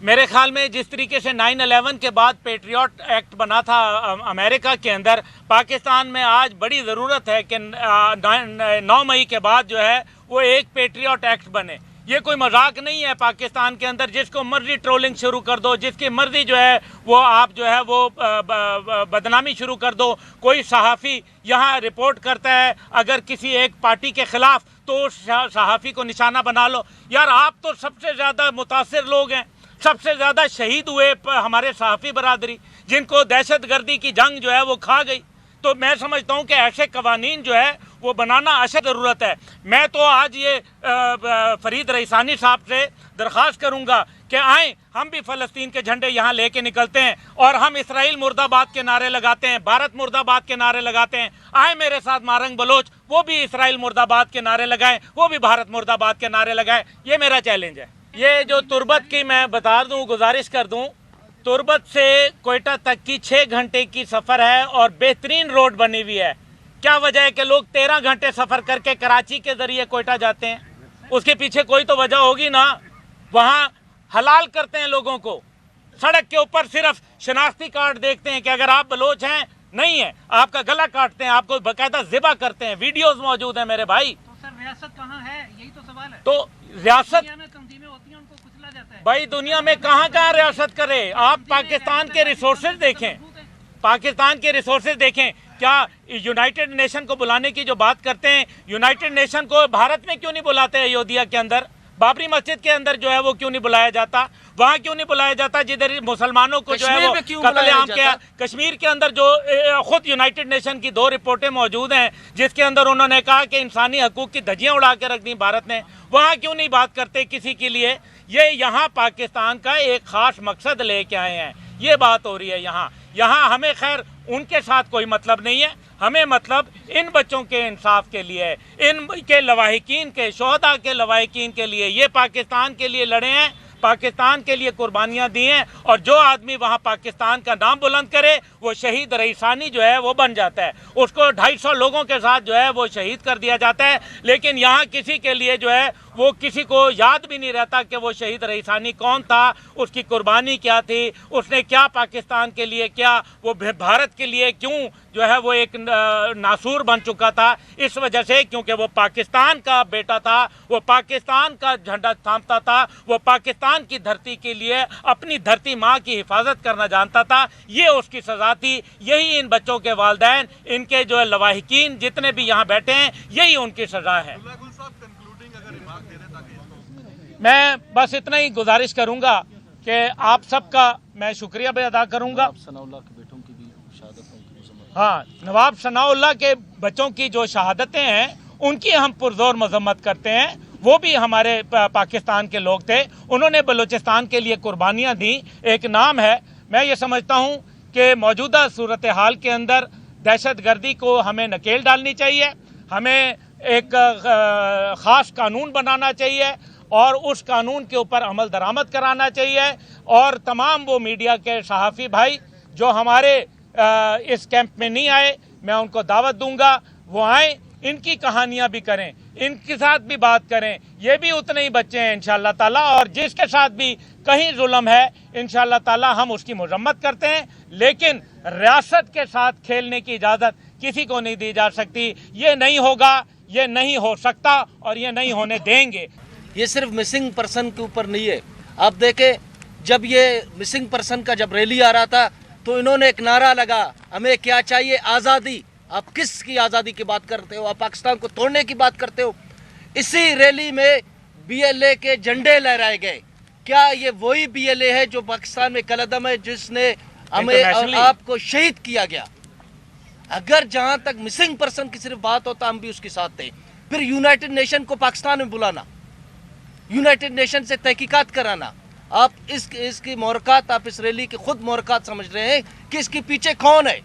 मेरे ख्याल में जिस तरीके से 9/11 के बाद पेट्रियट एक्ट बना था अमेरिका के अंदर, पाकिस्तान में आज बड़ी ज़रूरत है कि 9 मई के बाद जो है वो एक पेट्रियट एक्ट बने। ये कोई मजाक नहीं है। पाकिस्तान के अंदर जिसको मर्जी ट्रोलिंग शुरू कर दो, जिसकी मर्जी जो है वो आप जो है वो बदनामी शुरू कर दो। कोई सहाफ़ी यहाँ रिपोर्ट करता है अगर किसी एक पार्टी के ख़िलाफ़, तो उस सहाफ़ी को निशाना बना लो। यार आप तो सबसे ज़्यादा मुतासिर लोग हैं, सबसे ज़्यादा शहीद हुए हमारे सहाफ़ी बरादरी, जिनको दहशतगर्दी की जंग जो है वो खा गई। तो मैं समझता हूँ कि ऐसे कवानीन जो है वो बनाना अशद ज़रूरत है। मैं तो आज ये फरीद रईसानी साहब से दरख्वास्त करूँगा कि आएँ, हम भी फ़लस्तीन के झंडे यहाँ लेके निकलते हैं और हम इसराइल मुर्दाबाद के नारे लगाते हैं, भारत मुर्दाबाद के नारे लगाते हैं। आए मेरे साथ मारंग बलोच, वो भी इसराइल मुर्दाबाद के नारे लगाएं, वो भी भारत मुर्दाबाद के नारे लगाएं। ये मेरा चैलेंज है। ये जो तुर्बत की मैं बता दूं, गुजारिश कर दूं, तुर्बत से कोयटा तक की 6 घंटे की सफ़र है और बेहतरीन रोड बनी हुई है। क्या वजह है कि लोग 13 घंटे सफ़र करके कराची के ज़रिए कोयटा जाते हैं? उसके पीछे कोई तो वजह होगी ना। वहाँ हलाल करते हैं लोगों को, सड़क के ऊपर सिर्फ शनाख्ती कार्ड देखते हैं कि अगर आप बलोच हैं, नहीं है, आपका गला काटते हैं, आपको बाकायदा ज़िबा करते हैं। वीडियोस मौजूद हैं मेरे भाई। तो सर रियासत कहाँ है, यही तो सवाल है। तो रियासत उनको कुचला जाता है भाई, दुनिया में कहाँ कहाँ रियासत करे। आप पाकिस्तान के रिसोर्सेज देखें, पाकिस्तान के रिसोर्सेज देखें। क्या यूनाइटेड नेशन को बुलाने की जो बात करते हैं, यूनाइटेड नेशन को भारत में क्यों नहीं बुलाते? अयोध्या के अंदर, बाबरी मस्जिद के अंदर जो है वो क्यों नहीं बुलाया जाता? वहाँ क्यों नहीं बुलाया जाता जिधर मुसलमानों को जो है वो कत्लेआम किया? कश्मीर के अंदर जो खुद यूनाइटेड नेशन की 2 रिपोर्टें मौजूद हैं जिसके अंदर उन्होंने कहा कि इंसानी हकूक़ की धज्जियाँ उड़ा के रख दी भारत ने। वहाँ क्यों नहीं बात करते किसी के लिए? ये यहाँ पाकिस्तान का एक ख़ास मकसद लेके आए हैं, ये बात हो रही है यहाँ हमें खैर उनके साथ कोई मतलब नहीं है। हमें मतलब इन बच्चों के इंसाफ के लिए, इन के लवाहिकीन के, शोहदा के लवाहिकीन के लिए, ये पाकिस्तान के लिए लड़े हैं, पाकिस्तान के लिए कुर्बानियाँ दी हैं। और जो आदमी वहाँ पाकिस्तान का नाम बुलंद करे वो शहीद रईसानी जो है वो बन जाता है। उसको 250 लोगों के साथ जो है वो शहीद कर दिया जाता है। लेकिन यहाँ किसी के लिए जो है वो किसी को याद भी नहीं रहता कि वो शहीद रईसानी कौन था, उसकी कुर्बानी क्या थी, उसने क्या पाकिस्तान के लिए किया, वो भारत के लिए क्यों जो है वो एक नासूर बन चुका था। इस वजह से क्योंकि वो पाकिस्तान का बेटा था, वो पाकिस्तान का झंडा थामता था, वो पाकिस्तान की धरती के लिए अपनी धरती माँ की हिफाजत करना जानता था। ये उसकी सज़ा थी। यही इन बच्चों के वालिदैन, इनके जो लवाहिकीन जितने भी यहाँ बैठे हैं, यही उनकी सज़ा है। मैं बस इतना ही गुजारिश करूंगा कि आप सबका मैं शुक्रिया भी अदा करूंगा। हाँ, नवाब सनाउल्लाह के बच्चों की जो शहादतें हैं उनकी हम पुरजोर मजम्मत करते हैं। वो भी हमारे पाकिस्तान के लोग थे, उन्होंने बलूचिस्तान के लिए कुर्बानियाँ दी। एक नाम है। मैं ये समझता हूँ कि मौजूदा सूरत हाल के अंदर दहशतगर्दी को हमें नकेल डालनी चाहिए, हमें एक ख़ास कानून बनाना चाहिए और उस कानून के ऊपर अमल दरामद कराना चाहिए। और तमाम वो मीडिया के सहाफ़ी भाई जो हमारे इस कैंप में नहीं आए, मैं उनको दावत दूंगा वो आएँ, इनकी कहानियां भी करें, इनके साथ भी बात करें। ये भी उतने ही बच्चे हैं इंशाअल्लाह ताला, और जिसके साथ भी कहीं जुल्म है इंशाअल्लाह ताला हम उसकी मजम्मत करते हैं। लेकिन रियासत के साथ खेलने की इजाज़त किसी को नहीं दी जा सकती। ये नहीं होगा, ये नहीं हो सकता और ये नहीं होने देंगे। ये सिर्फ मिसिंग पर्सन के ऊपर नहीं है। आप देखें, जब ये मिसिंग पर्सन का जब रैली आ रहा था तो इन्होंने एक नारा लगा, हमें क्या चाहिए? आज़ादी। आप किस की आज़ादी की बात करते हो? आप पाकिस्तान को तोड़ने की बात करते हो। इसी रैली में BLA के झंडे लहराए गए। क्या ये वही BLA है जो पाकिस्तान में कलदम है, जिसने हमें आपको शहीद किया गया? अगर जहां तक मिसिंग पर्सन की सिर्फ बात होता हम भी उसके साथ थे। फिर यूनाइटेड नेशन को पाकिस्तान में बुलाना, यूनाइटेड नेशन से तहकीकात कराना। आप इसकी मोहरकत, आप इस रैली की खुद मोहरकत समझ रहे हैं कि इसके पीछे कौन है।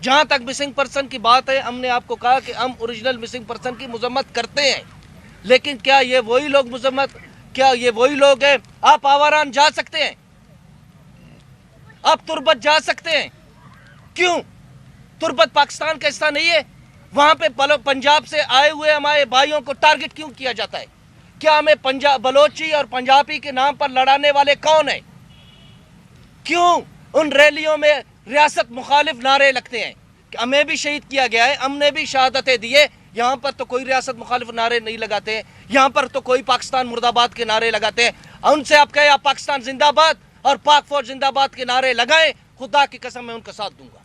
जहां तक मिसिंग पर्सन की बात है, हमने आपको कहा कि हम ओरिजिनल मिसिंग पर्सन की मजम्मत करते हैं, लेकिन क्या ये वही लोग क्या ये वही लोग हैं? आप आवारान जा सकते हैं, आप तुर्बत जा सकते हैं। क्यों? तुर्बत पाकिस्तान का हिस्सा नहीं है? वहां पे पंजाब से आए हुए हमारे भाइयों को टारगेट क्यों किया जाता है? کیا ہمیں بلوچی اور پنجابی کے نام پر لڑانے والے کون ہیں؟ کیوں ان ریلیوں میں ریاست مخالف نعرے لگتے ہیں؟ کہ ہمیں بھی شہید کیا گیا ہے، ہم نے بھی شہادتیں دیے، یہاں پر تو کوئی ریاست مخالف نعرے نہیں لگاتے ہیں، یہاں پر تو کوئی پاکستان مرد آباد کے نعرے لگاتے ہیں۔ ان سے آپ کہیں آپ پاکستان زندہ باد اور پاک فوج زندہ باد کے نعرے لگائیں، خدا کی قسم میں ان کا ساتھ دوں گا۔